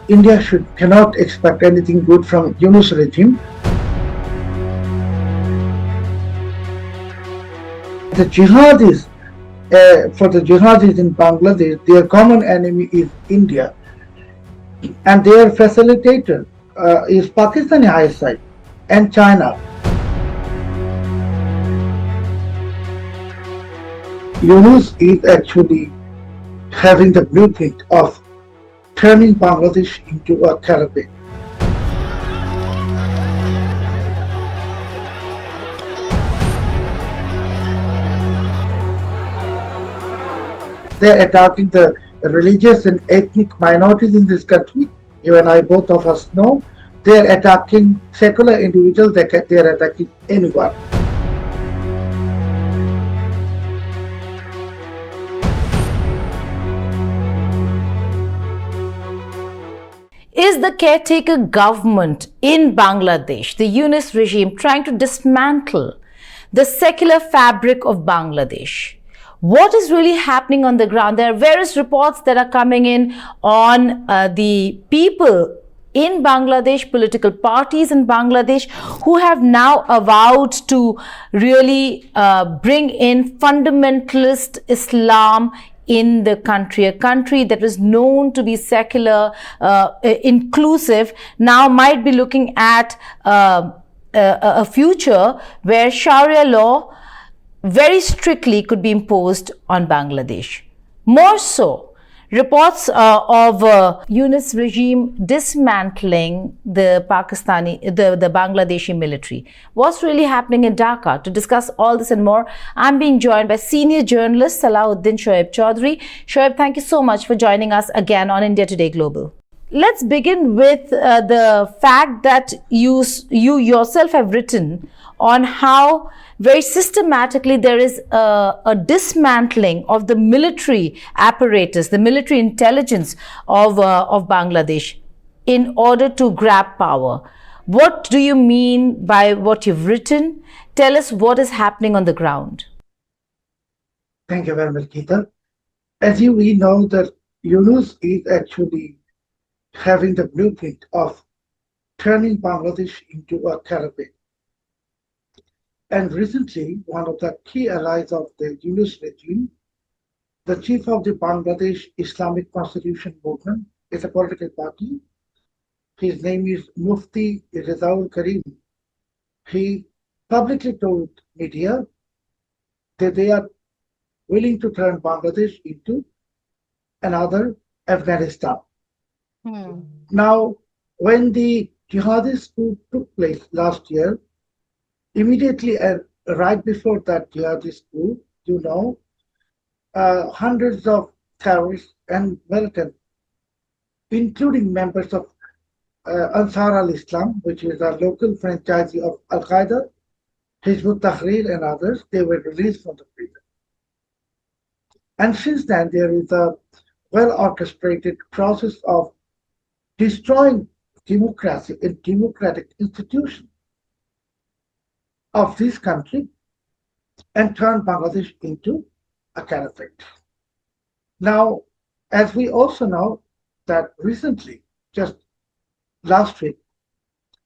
India cannot expect anything good from Yunus regime. The jihadis, for the jihadis in Bangladesh, their common enemy is India, and their facilitator is Pakistani high side and China. Yunus is actually having the blueprint of turning Bangladesh into a caliphate. They're attacking the religious and ethnic minorities in this country. You and I, both of us know, they're attacking secular individuals, they're attacking anyone. Is the caretaker government in Bangladesh, the Yunus regime, trying to dismantle the secular fabric of Bangladesh? What is really happening on the ground? There are various reports that are coming in on the people in Bangladesh, political parties in Bangladesh, who have now avowed to really bring in fundamentalist Islam in the country. A country that was known to be secular, inclusive, now might be looking at a future where Sharia law very strictly could be imposed on Bangladesh. More so, reports of Yunus regime dismantling the Bangladeshi military. What's really happening in Dhaka? To discuss all this and more, I'm being joined by senior journalist Salah Uddin Shoaib Choudhury. Shoaib, thank you so much for joining us again on India Today Global. Let's begin with the fact that you yourself have written on how very systematically there is a dismantling of the military apparatus, the military intelligence of Bangladesh in order to grab power. What do you mean by what you've written? Tell us what is happening on the ground. Thank you very much, Geeta. As we know that Yunus is actually having the blueprint of turning Bangladesh into a caliphate. And recently, one of the key allies of the Yunus regime, the chief of the Bangladesh Islamic Constitution Movement, is a political party. His name is Mufti Rizaul Karim. He publicly told media that they are willing to turn Bangladesh into another Afghanistan. Now, when the jihadist coup took place last year, immediately right before that jihadist coup, hundreds of terrorists and militants, including members of Ansar al-Islam, which is a local franchisee of Al-Qaeda, Hizb ut-Tahrir and others, they were released from the prison. And since then, there is a well-orchestrated process of destroying democracy and democratic institutions of this country and turn Bangladesh into a caliphate. Now, as we also know that recently, just last week,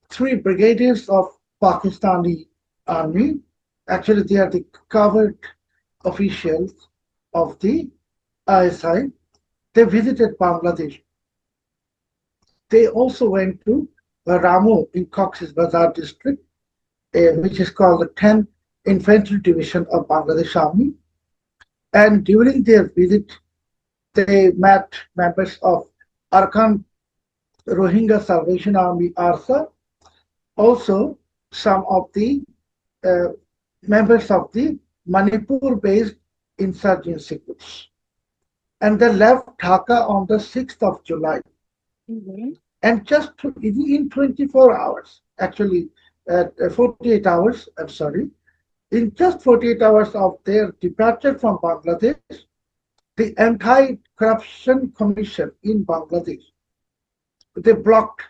3 brigadiers of Pakistani army, actually they are the covered officials of the ISI, they visited Bangladesh. They also went to Ramu in Cox's Bazar district, which is called the 10th Infantry Division of Bangladesh Army. And during their visit, they met members of Arkan Rohingya Salvation Army, ARSA, also some of the members of the Manipur-based insurgency groups. And they left Dhaka on the 6th of July. And just in 24 hours, actually 48 hours, I'm sorry, in just 48 hours of their departure from Bangladesh, the Anti-Corruption Commission in Bangladesh, they blocked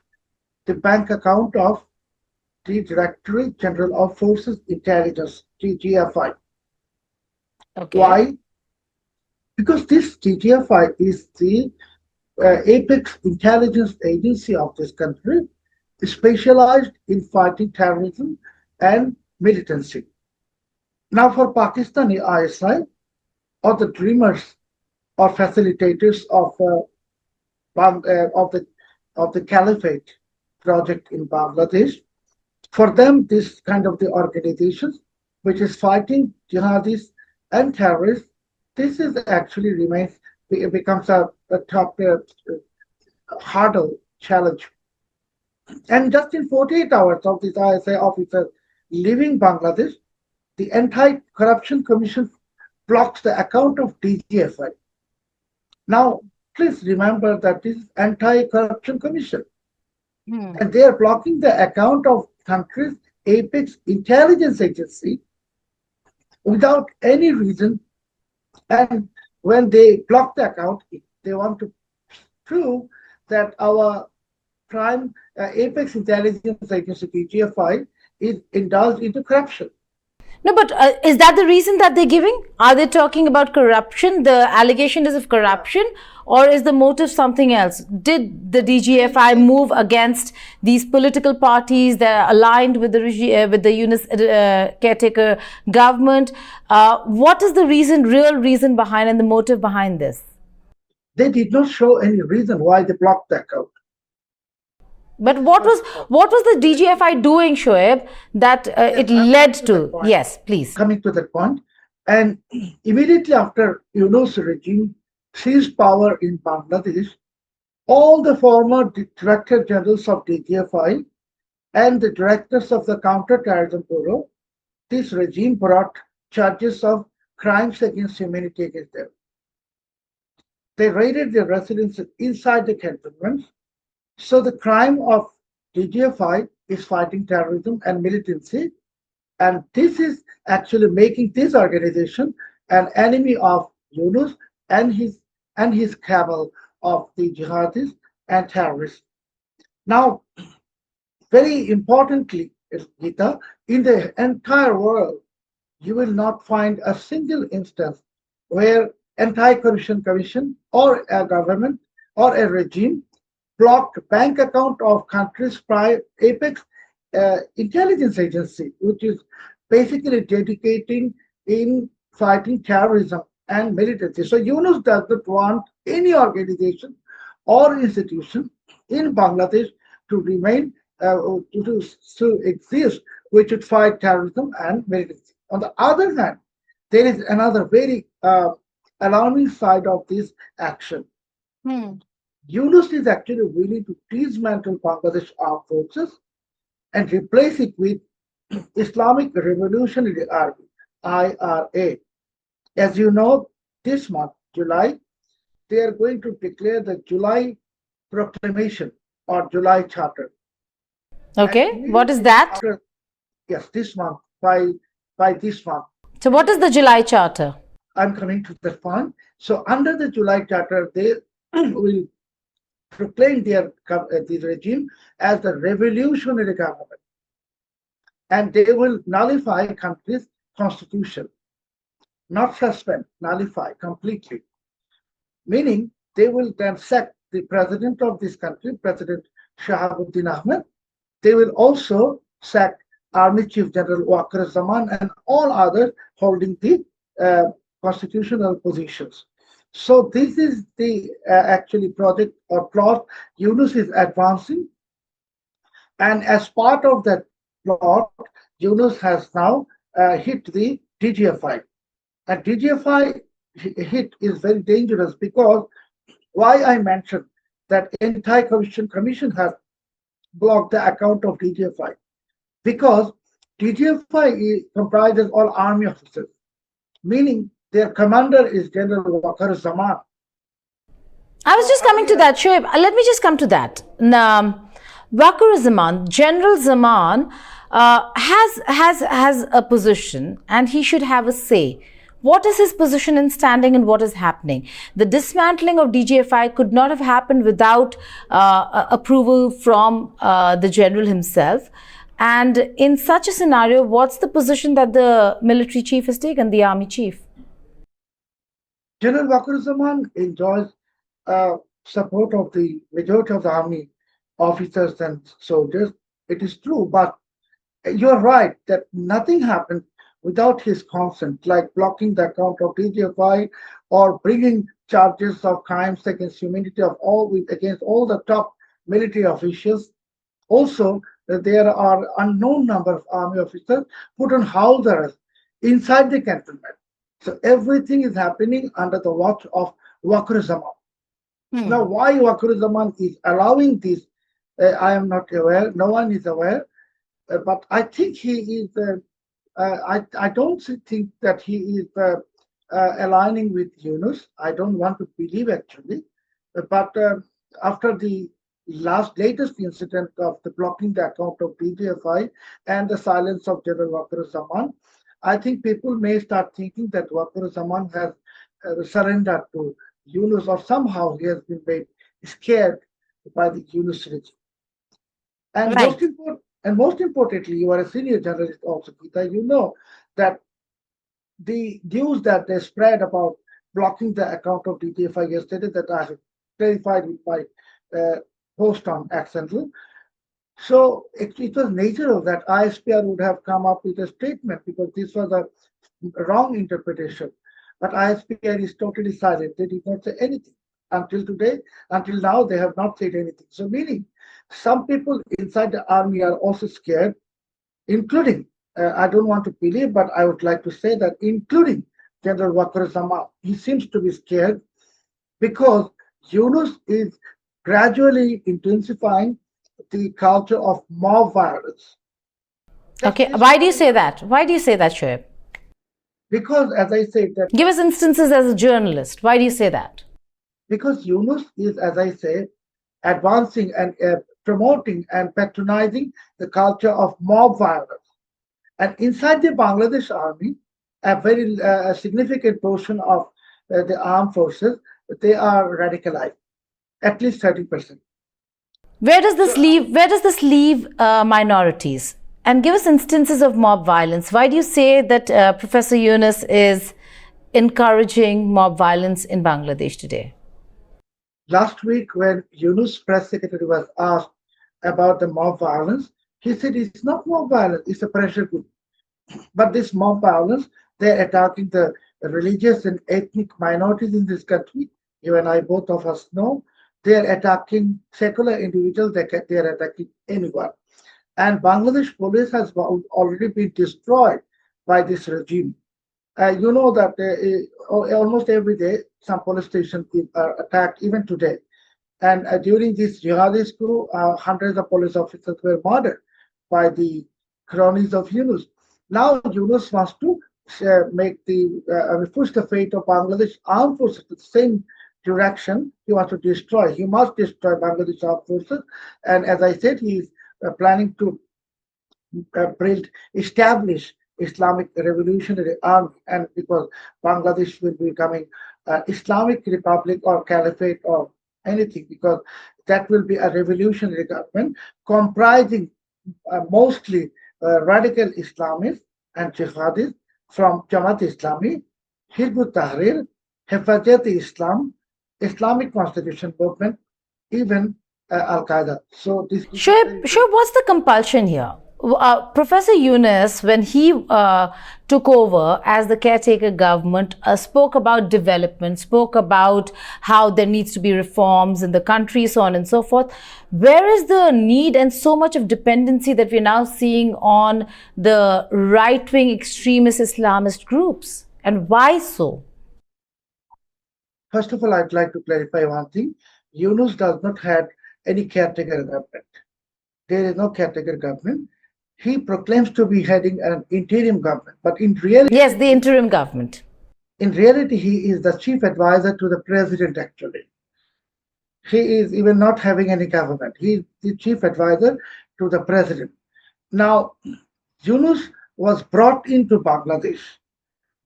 the bank account of the Directorate General of Forces Intelligence, DGFI. Okay. Why? Because this DGFI is the apex intelligence agency of this country, specialized in fighting terrorism and militancy. Now, for Pakistani ISI, or the dreamers or facilitators of the caliphate project in Bangladesh, for them, this kind of the organizations which is fighting jihadis and terrorists, this is actually remains it becomes a top hurdle challenge. And just in 48 hours of this ISI officer leaving Bangladesh, the Anti-Corruption Commission blocks the account of DGFI. Now, please remember that this is Anti-Corruption Commission. And they are blocking the account of country's apex intelligence agency without any reason. And when they block the account, they want to prove that our prime apex intelligence agency, DGFI, is indulged into corruption. No, but is that the reason that they're giving? Are they talking about corruption? The allegation is of corruption, or is the motive something else? Did the DGFI move against these political parties that are aligned with the Yunus caretaker government? What is the real reason behind and the motive behind this? They did not show any reason why they blocked the account. But what was the DGFI doing, Shoaib, that it led to? Yes, please. Coming to that point, and immediately after Yunus regime seized power in Bangladesh, all the former director generals of DGFI and the directors of the Counter-Terrorism Bureau, this regime brought charges of crimes against humanity against them. They raided their residences inside the cantonments. So the crime of DGFI is fighting terrorism and militancy, and this is actually making this organization an enemy of Yunus and his cabal of the jihadis and terrorists. Now, very importantly, Gita, in the entire world, you will not find a single instance where Anti-Corruption Commission or a government or a regime blocked bank account of country's apex intelligence agency, which is basically dedicating in fighting terrorism and militancy. So Yunus does not want any organization or institution in Bangladesh to remain to exist which would fight terrorism and militancy. On the other hand, there is another very alarming side of this action. Yunus is actually willing to dismantle Bangladesh armed forces and replace it with Islamic Revolutionary Army, IRA. As you know, this month, July, they are going to declare the July Proclamation or July Charter. Okay, what is that? Yes, this month, by this month. So what is the July Charter? I'm coming to that point. So under the July Charter, they will proclaim this regime as the revolutionary government, and they will nullify country's constitution, not suspend, nullify completely. Meaning they will then sack the president of this country, President Salah Uddin Ahmed. They will also sack Army Chief General Waqar Zaman and all others holding the constitutional positions. So this is the actually project or plot Yunus is advancing, and as part of that plot, Yunus has now hit the DGFI, and DGFI hit is very dangerous because why I mentioned that Anti-Corruption Commission has blocked the account of DGFI, because DGFI comprises all army officers, meaning their commander is General Waqar Zaman. I was just coming to that, Shoaib. Let me just come to that. Waqar Zaman, General Zaman, has a position, and he should have a say. What is his position in standing, and what is happening? The dismantling of DGFI could not have happened without approval from the general himself. And in such a scenario, what's the position that the military chief has taken, the army chief? General Waqar Zaman enjoys support of the majority of the army officers and soldiers. It is true, but you're right that nothing happened without his consent, like blocking the account of DGFI or bringing charges of crimes against humanity of all against all the top military officials. Also, there are unknown number of army officers put on house arrest inside the cantonment. So everything is happening under the watch of Wakr Zaman. Now, why Wakr Zaman is allowing this, I am not aware. No one is aware. But I think he is. I don't think that he is aligning with Yunus. I don't want to believe actually. But after the latest incident of the blocking the account of DGFI and the silence of General Wakr Zaman, I think people may start thinking that Wakr Zaman has surrendered to Yunus, or somehow he has been made scared by the Yunus regime. And Right. most importantly, you are a senior journalist also, Geeta. You know that the news that they spread about blocking the account of DGFI yesterday, that I have clarified with my post on Accenture. So it was natural that ISPR would have come up with a statement because this was a wrong interpretation. But ISPR is totally silent. They did not say anything until today. Until now, they have not said anything. So meaning, some people inside the army are also scared, including, I don't want to believe, but I would like to say that including General Wakr Zaman. He seems to be scared because Yunus is gradually intensifying the culture of mob violence. Okay, why do you say that? Why do you say that, Shoaib? Because, as I said, that Give us instances as a journalist. Why do you say that? because Yunus is, as I say, advancing and promoting and patronizing the culture of mob violence. And inside the Bangladesh army, a very significant portion of the armed forces, they are radicalized, at least 30%. Where does this leave? Where does this leave minorities? And give us instances of mob violence. Why do you say that Professor Yunus is encouraging mob violence in Bangladesh today? Last week, when Yunus press secretary was asked about the mob violence, he said it's not mob violence, it's a pressure group. But this mob violence, they're attacking the religious and ethnic minorities in this country. You and I, both of us know, they're attacking secular individuals, they're attacking anyone. And Bangladesh police has already been destroyed by this regime. You know that almost every day some police stations are attacked, even today. And during this jihadist coup, hundreds of police officers were murdered by the cronies of Yunus. Now Yunus wants to push the fate of Bangladesh armed forces to the same direction. He wants to destroy. He must destroy Bangladesh armed forces. And as I said, he is planning to establish Islamic Revolutionary Army, and because Bangladesh will be becoming Islamic Republic or Caliphate or anything, because that will be a revolutionary government comprising mostly radical Islamists and jihadists from Jamaat-Islami, Hizb ut-Tahrir, Hifazat-e-Islam, Islamic Constitution Movement, even Al-Qaeda. So this. Shoaib, what's the compulsion here? Professor Yunus, when he took over as the caretaker government, spoke about development, spoke about how there needs to be reforms in the country, so on and so forth. Where is the need and so much of dependency that we're now seeing on the right-wing extremist Islamist groups? And why so? First of all, I'd like to clarify one thing. Yunus does not have any caretaker government. There is no caretaker government. He proclaims to be heading an interim government, but in reality, yes, the interim government. In reality, he is the chief advisor to the president. Actually, he is even not having any government. He is the chief advisor to the president. Now, Yunus was brought into Bangladesh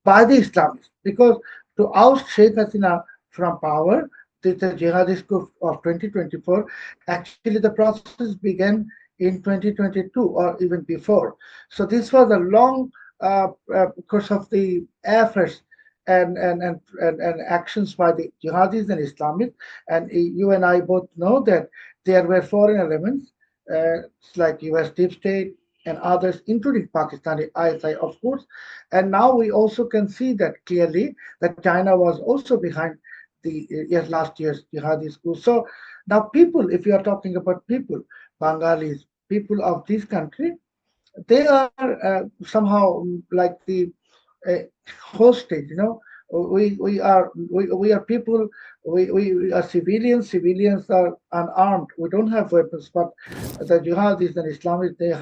by the Islamists because to oust Sheikh Hasina from power, the jihadist coup of 2024. Actually, the process began in 2022 or even before. So this was a long course of the efforts and actions by the jihadis and Islamists. And you and I both know that there were foreign elements like US Deep State and others, including Pakistani ISI, of course. And now we also can see that clearly that China was also behind the yes, last year's jihadi school. So now people, if you are talking about people, Bengalis, people of this country, they are somehow like the uh, hostage. We are people. We are civilians. Civilians are unarmed. We don't have weapons, but the jihadis and Islamists, they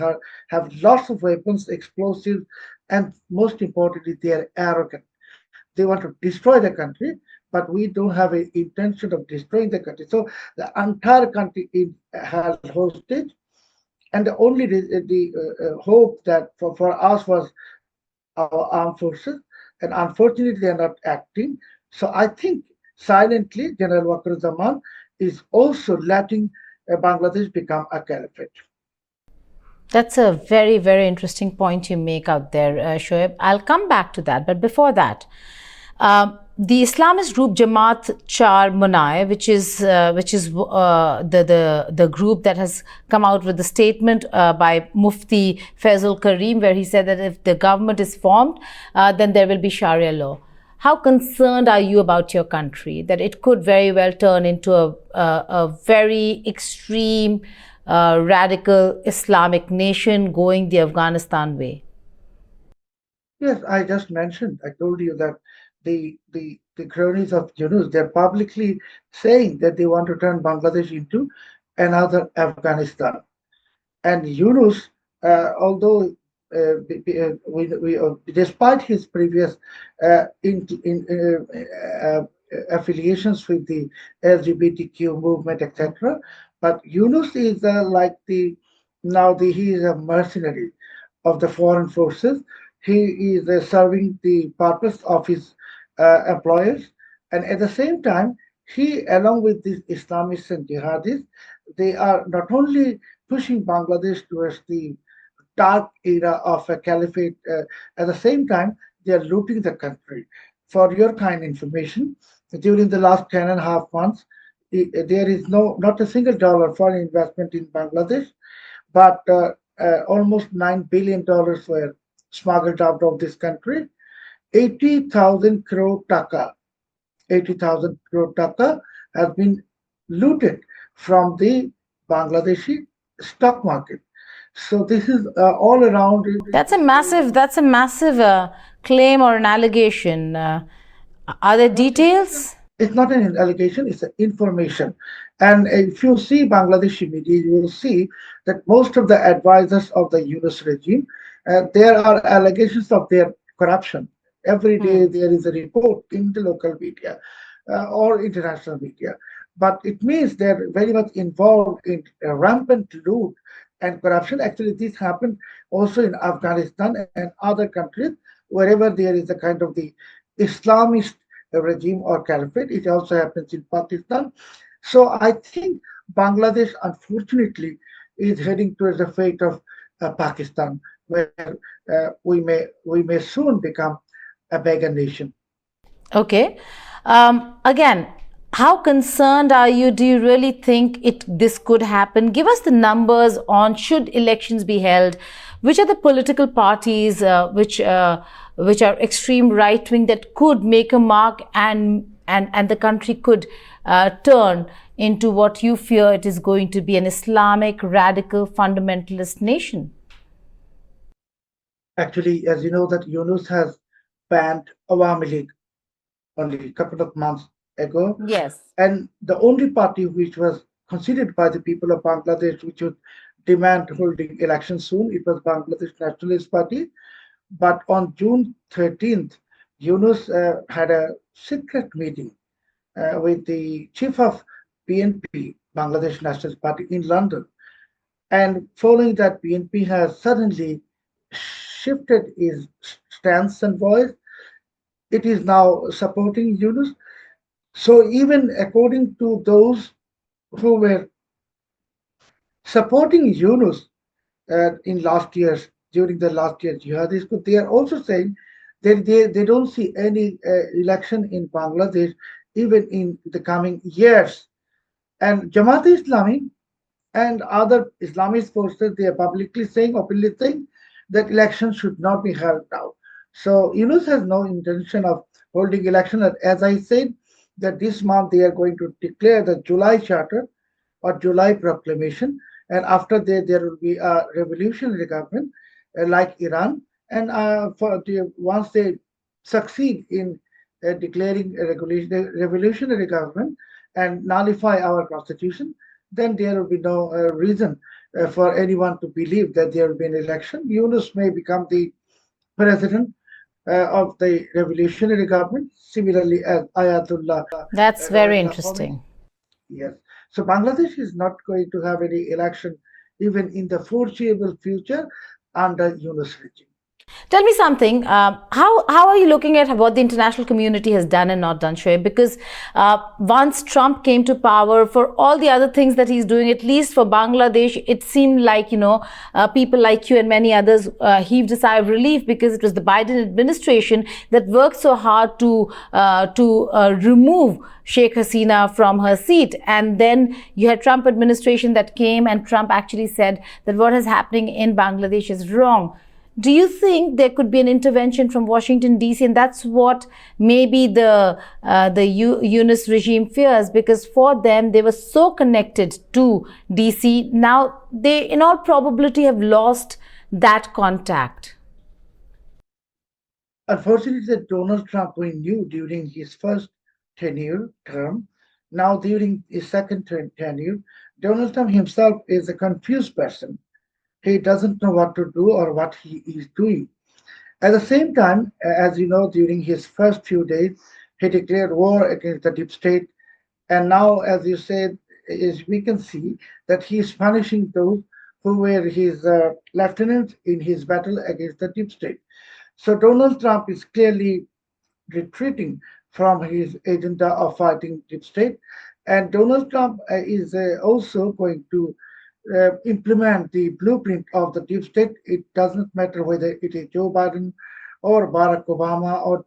have lots of weapons, explosives, and most importantly, they are arrogant. They want to destroy the country, but we don't have an intention of destroying the country. So the entire country is held hostage, and the only hope that for us was our armed forces, and unfortunately they are not acting. So I think silently General Wakar Zaman is also letting Bangladesh become a caliphate. That's a very, very interesting point you make out there, Shoaib. I'll come back to that. But before that, the Islamist group Jamaat-Char Monai, which is the group that has come out with the statement by Mufti Faisal Karim, where he said that if the government is formed, then there will be Sharia law. How concerned are you about your country that it could very well turn into a very extreme, radical Islamic nation going the Afghanistan way? Yes, I just mentioned. I told you that the cronies of Yunus, they're publicly saying that they want to turn Bangladesh into another Afghanistan. And Yunus, although despite his previous affiliations with the LGBTQ movement, etc., but Yunus is like he is a mercenary of the foreign forces. He is serving the purpose of his employers, and at the same time, he, along with these Islamists and jihadis, they are not only pushing Bangladesh towards the dark era of a caliphate, at the same time, they are looting the country. For your kind information, during the last 10.5 months, there is not a single dollar foreign investment in Bangladesh, but almost $9 billion were smuggled out of this country. 80,000 crore taka, 80,000 crore taka has been looted from the Bangladeshi stock market. So this is all around. That's a massive claim or an allegation. Are there details? It's not an allegation, it's an information. And if you see Bangladeshi media, you will see that most of the advisors of the Yunus regime, there are allegations of their corruption. Every day there is a report in the local media or international media. But it means they're very much involved in rampant loot and corruption. Actually, this happened also in Afghanistan and other countries, wherever there is a kind of the Islamist regime or caliphate. It also happens in Pakistan. So I think Bangladesh, unfortunately, is heading towards the fate of Pakistan, where we may soon become a beggar nation. Okay. Again, how concerned are you? Do you really think this could happen? Give us the numbers on should elections be held. Which are the political parties which are extreme right wing that could make a mark and the country could turn into what you fear it is going to be, an Islamic radical fundamentalist nation? Actually, as you know, that Yunus has banned Awami League only a couple of months ago. Yes. And the only party which was considered by the people of Bangladesh, which would demand holding elections soon, it was Bangladesh Nationalist Party. But on June 13th, Yunus had a secret meeting with the chief of BNP, Bangladesh Nationalist Party, in London. And following that, BNP has suddenly shifted its stance and voice. It is now supporting Yunus. So even according to those who were supporting Yunus during the last year's jihadist coup, they are also saying They don't see any election in Bangladesh even in the coming years. And Jamaat-e-Islami and other Islamist forces, they are publicly saying, openly saying, that elections should not be held now. So Yunus has no intention of holding election. And as I said, that this month they are going to declare the July Charter or July Proclamation, and after that there will be a revolutionary government like Iran. And once they succeed in declaring a revolutionary government and nullify our constitution, then there will be no reason for anyone to believe that there will be an election. Yunus may become the president of the revolutionary government, similarly as Ayatollah That's very Ruhollah Khomeini. interesting. Yes. So Bangladesh is not going to have any election even in the foreseeable future under Yunus regime. Tell me something. How are you looking at what the international community has done and not done, Shoaib? Because once Trump came to power, for all the other things that he's doing, at least for Bangladesh, it seemed like people like you and many others heaved a sigh of relief, because it was the Biden administration that worked so hard to remove Sheikh Hasina from her seat. And then you had Trump administration that came, and Trump actually said that what is happening in Bangladesh is wrong. Do you think there could be an intervention from Washington, D.C.? And that's what maybe the Yunus regime fears, because for them, they were so connected to D.C. Now, they, in all probability, have lost that contact. Unfortunately, that Donald Trump, we knew during his first tenure term, now during his second tenure, Donald Trump himself is a confused person. He doesn't know what to do or what he is doing. At the same time, as you know, during his first few days, he declared war against the deep state. And now, as you said, is we can see that he is punishing those who were his lieutenants in his battle against the deep state. So Donald Trump is clearly retreating from his agenda of fighting deep state. And Donald Trump is also going to implement the blueprint of the deep state. It doesn't matter whether it is Joe Biden or Barack Obama or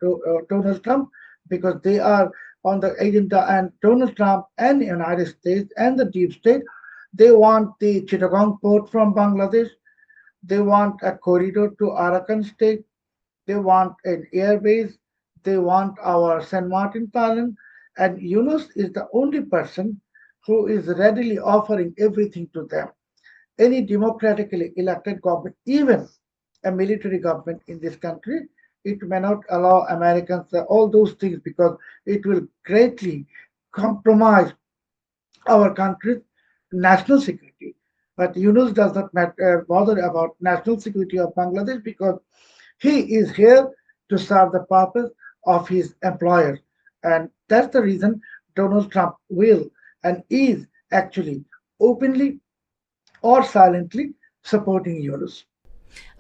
Donald Trump, because they are on the agenda. And Donald Trump and the United States and the deep state, they want the Chittagong port from Bangladesh. They want a corridor to Arakan state. They want an air base. They want our San Martin Island. And Yunus is the only person who is readily offering everything to them. Any democratically elected government, even a military government in this country, it may not allow Americans all those things, because it will greatly compromise our country's national security. But Yunus does not bother about national security of Bangladesh, because he is here to serve the purpose of his employer. And that's the reason Donald Trump will and is actually openly or silently supporting Yunus.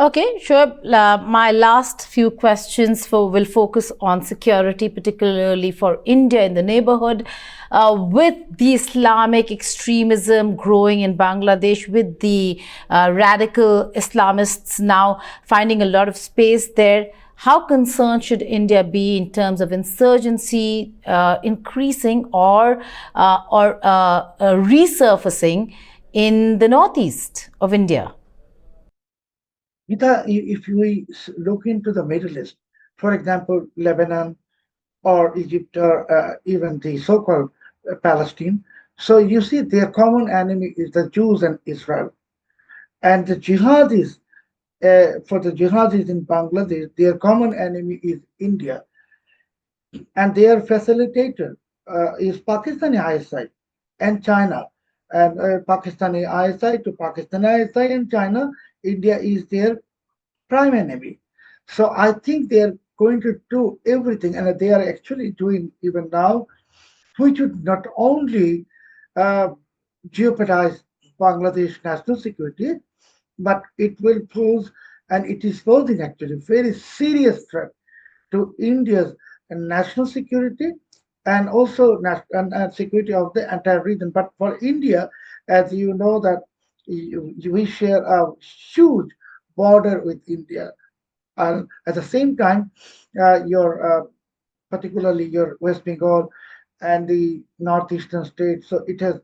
Okay, sure. My last few questions will focus on security, particularly for India in the neighborhood. With the Islamic extremism growing in Bangladesh, with the radical Islamists now finding a lot of space there, how concerned should India be in terms of insurgency increasing or resurfacing in the northeast of India? Gita, if we look into the Middle East, for example, Lebanon or Egypt or even the so-called Palestine, so you see their common enemy is the Jews and Israel. And the jihadis, for the jihadis in Bangladesh, their common enemy is India. And their facilitator is Pakistani ISI and China. And Pakistani ISI to Pakistani ISI and China, India is their prime enemy. So I think they're going to do everything, and they are actually doing even now, which would not only jeopardize Bangladesh national security, but it will pose, and it is posing actually very serious threat to India's national security and also security of the entire region. But for India, as you know, that we share a huge border with India. At the same time, particularly your West Bengal and the northeastern states. So it has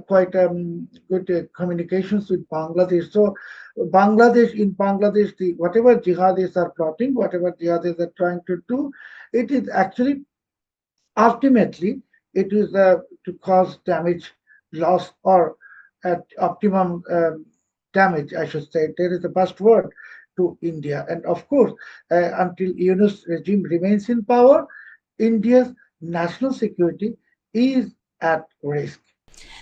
quite good communications with Bangladesh. So in Bangladesh, the whatever jihadis are plotting, whatever jihadis are trying to do, it is actually ultimately it is to cause damage, loss, or at optimum damage, I should say. There is a best word to India. And of course, until Yunus regime remains in power, India's national security is at risk.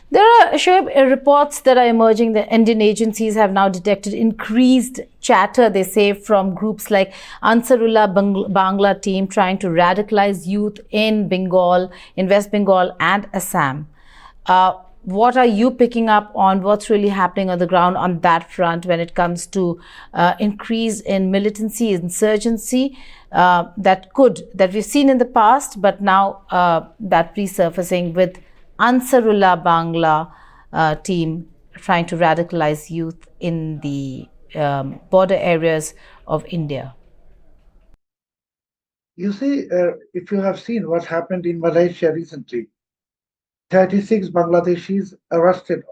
There are, Shoaib, reports that are emerging that Indian agencies have now detected increased chatter, they say, from groups like Ansarullah Bangla team trying to radicalize youth in Bengal, in West Bengal and Assam. What are you picking up on what's really happening on the ground on that front when it comes to increase in militancy, insurgency that we've seen in the past, but now that resurfacing with Ansarullah Bangla team trying to radicalize youth in the border areas of India? You see, if you have seen what happened in Malaysia recently, 36 Bangladeshis arrested,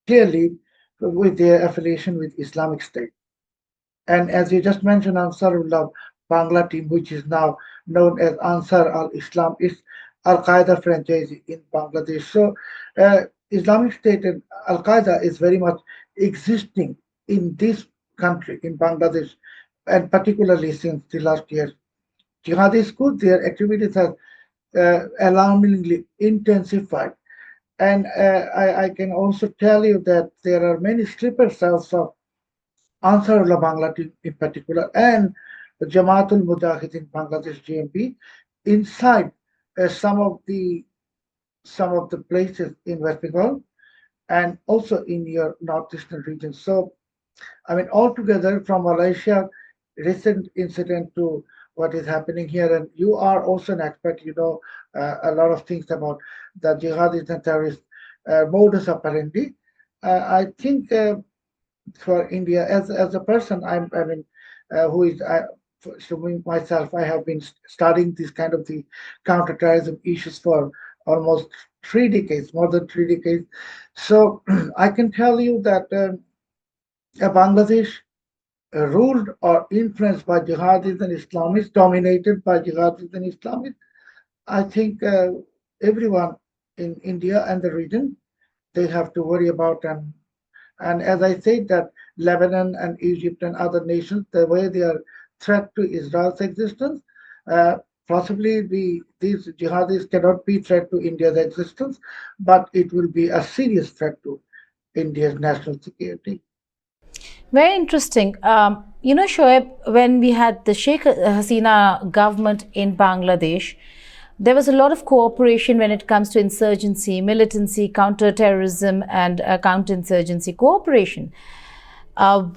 clearly with their affiliation with Islamic State. And as you just mentioned, Ansarullah Bangla team, which is now known as Ansar al-Islam, is Al-Qaeda franchise in Bangladesh. So Islamic State and Al-Qaeda is very much existing in this country, in Bangladesh, and particularly since the last year. Jihadist groups, their activities have alarmingly intensified. And I can also tell you that there are many sleeper cells of Ansarullah Bangla team in particular and the Jamaatul Mujahid in Bangladesh JMB inside some of the places in West Bengal and also in your northeastern region. So, I mean, altogether from Malaysia, recent incident to what is happening here, and you are also an expert. You know a lot of things about the jihadist and terrorist modus operandi. I think for India, as a person, I mean, who is so myself, I have been studying this kind of the counterterrorism issues for almost 3 decades, more than 3 decades. So I can tell you that Bangladesh ruled or influenced by jihadis and Islamists, dominated by jihadis and Islamists. I think everyone in India and the region, they have to worry about. And as I said, that Lebanon and Egypt and other nations, the way they are threat to Israel's existence, possibly these jihadis cannot be threat to India's existence, but it will be a serious threat to India's national security. Very interesting. Shoaib, when we had the Sheikh Hasina government in Bangladesh, there was a lot of cooperation when it comes to insurgency, militancy, counter-terrorism and counter-insurgency cooperation.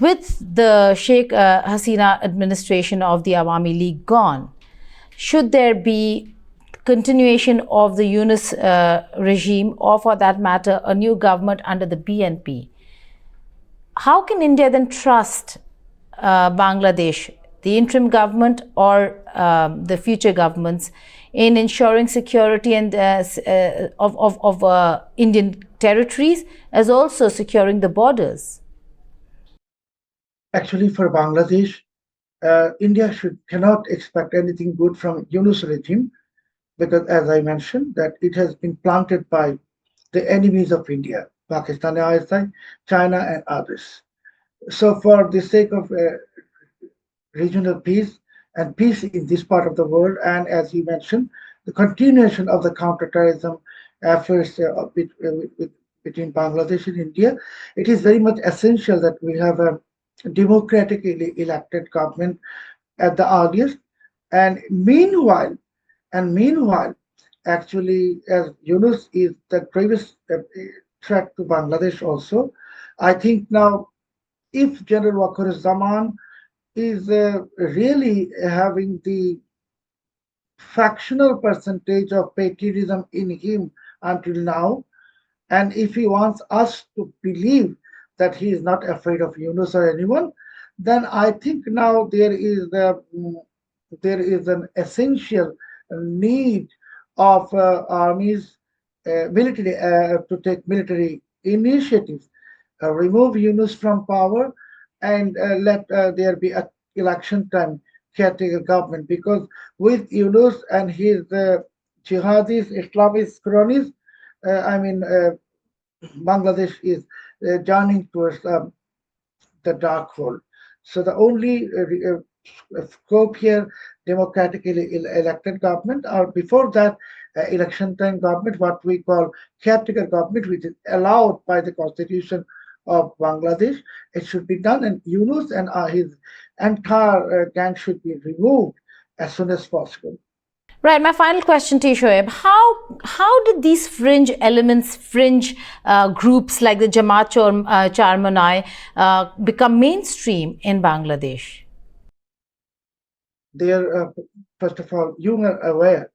With the Sheikh Hasina administration of the Awami League gone, should there be continuation of the Yunus regime, or for that matter, a new government under the BNP? How can India then trust Bangladesh, the interim government or the future governments, in ensuring security and of Indian territories, as also securing the borders? Actually, for Bangladesh, India cannot expect anything good from Yunus regime because, as I mentioned, that it has been planted by the enemies of India, Pakistan, ISI, China, and others. So, for the sake of regional peace and peace in this part of the world, and as you mentioned, the continuation of the counterterrorism efforts between Bangladesh and India, it is very much essential that we have a democratically elected government at the earliest. And meanwhile, actually, as Yunus is the greatest threat to Bangladesh also, I think now if General Zaman is really having the fractional percentage of patriotism in him until now, and if he wants us to believe that he is not afraid of Yunus or anyone, then I think now there is an essential need of armies, military to take military initiatives, remove Yunus from power, and let there be a election time caretaker government. Because with Yunus and his jihadis, Islamist cronies, Bangladesh is journeying towards the dark hole. So the only scope here, democratically elected government, or before that, election time government, what we call caretaker government, which is allowed by the constitution of Bangladesh. It should be done, and Yunus and his entire gang should be removed as soon as possible. Right. My final question to you, Shoaib. How did these fringe elements, fringe groups like the Jamaat-Char Monai become mainstream in Bangladesh? They are, first of all, you are aware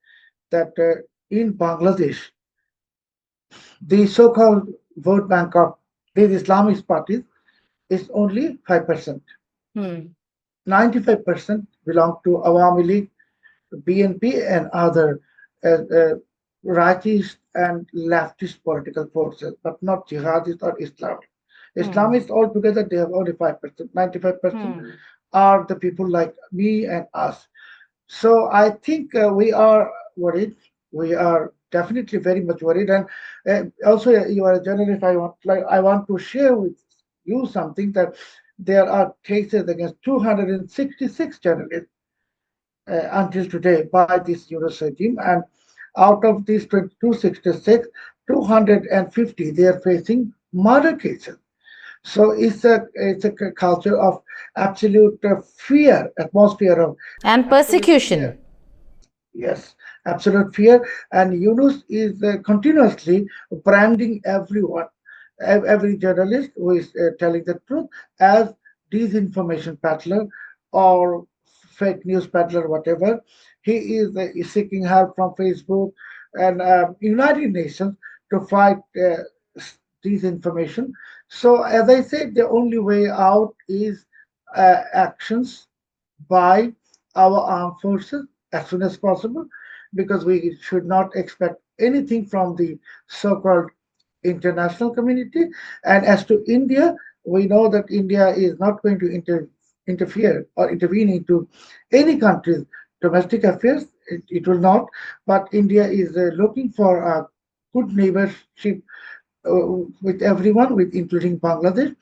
that in Bangladesh, the so-called vote bank of these Islamist parties is only 5%. 95% belong to Awami League, BNP, and other rightist and leftist political forces, but not jihadist or Islamic. Islamists altogether, they have only 5%. 95% are the people like me and us. So I think we are worried. We are definitely very much worried. And also, you are a journalist. I want to share with you something, that there are cases against 266 journalists until today by this Yunus regime, and out of these 266, 250 they are facing murder cases. So it's a culture of absolute fear, atmosphere of and persecution. Yes, absolute fear. And Yunus is continuously branding everyone, every journalist who is telling the truth, as disinformation peddler or fake news peddler, whatever. He is seeking help from Facebook and United Nations to fight disinformation. So, as I said, the only way out is actions by our armed forces as soon as possible, because we should not expect anything from the so-called international community. And as to India, we know that India is not going to interfere or intervene into any country's domestic affairs. It will not. But India is looking for a good neighborship with everyone, with including Bangladesh.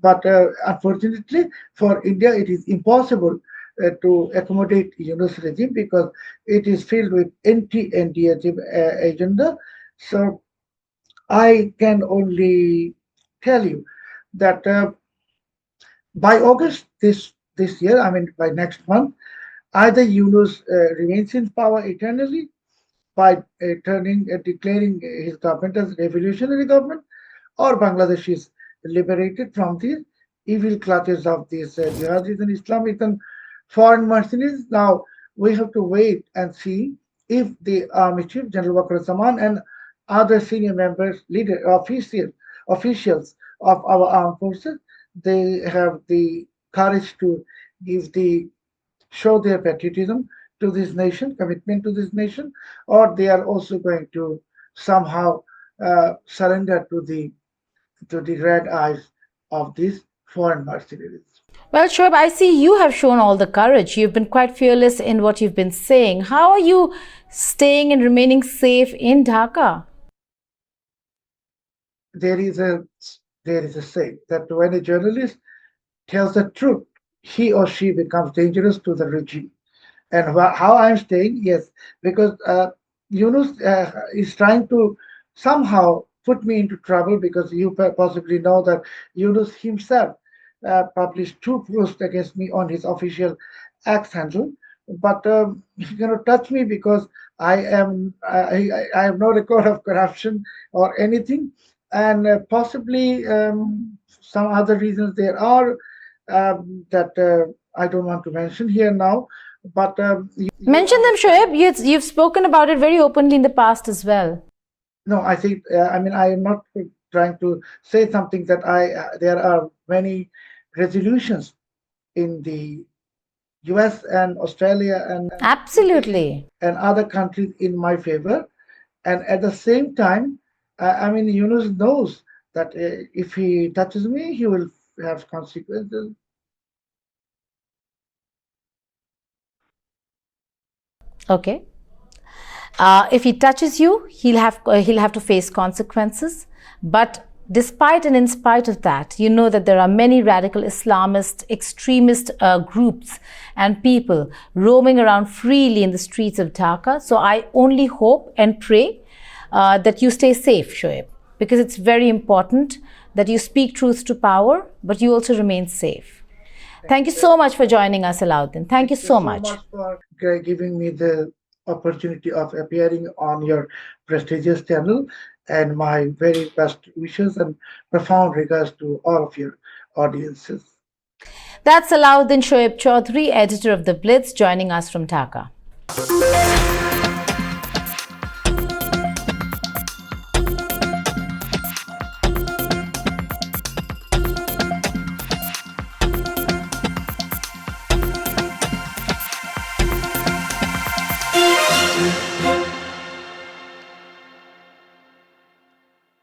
But unfortunately for India, it is impossible to accommodate Yunus regime, because it is filled with anti-India agenda. So I can only tell you that by August this year, by next month, either Yunus remains in power eternally by declaring his government as revolutionary government, or Bangladesh is liberated from the evil clutches of these jihadis and Islamic and foreign mercenaries. Now we have to wait and see if the Army Chief General Zaman and other senior members, officials of our armed forces, they have the courage to show their patriotism to this nation, commitment to this nation, or they are also going to somehow surrender to the red eyes of these foreign mercenaries. Well, Shoaib, I see you have shown all the courage. You've been quite fearless in what you've been saying. How are you staying and remaining safe in Dhaka? There is a saying that when a journalist tells the truth, he or she becomes dangerous to the regime. And how I'm staying? Yes, because Yunus is trying to somehow put me into trouble, because you possibly know that Yunus himself published 2 posts against me on his official X handle. But he cannot touch me, because I have no record of corruption or anything, and possibly some other reasons there are that I don't want to mention here now. But mention them, Shoaib. You've spoken about it very openly in the past as well. No, I think I am not trying to say something that there are many resolutions in the US and Australia Absolutely. and other countries in my favor. And at the same time, I mean, Yunus knows that if he touches me, he will have consequences. Okay. If he touches you, he'll have to face consequences. But despite and in spite of that, you know that there are many radical Islamist, extremist groups and people roaming around freely in the streets of Dhaka. So I only hope and pray that you stay safe, Shoaib, because it's very important that you speak truth to power, but you also remain safe. Thank you so much for joining us, Salah Uddin. Thank you so much for giving me the opportunity of appearing on your prestigious channel, and my very best wishes and profound regards to all of your audiences. That's Salah Uddin Shoaib Choudhury, editor of The Blitz, joining us from Dhaka.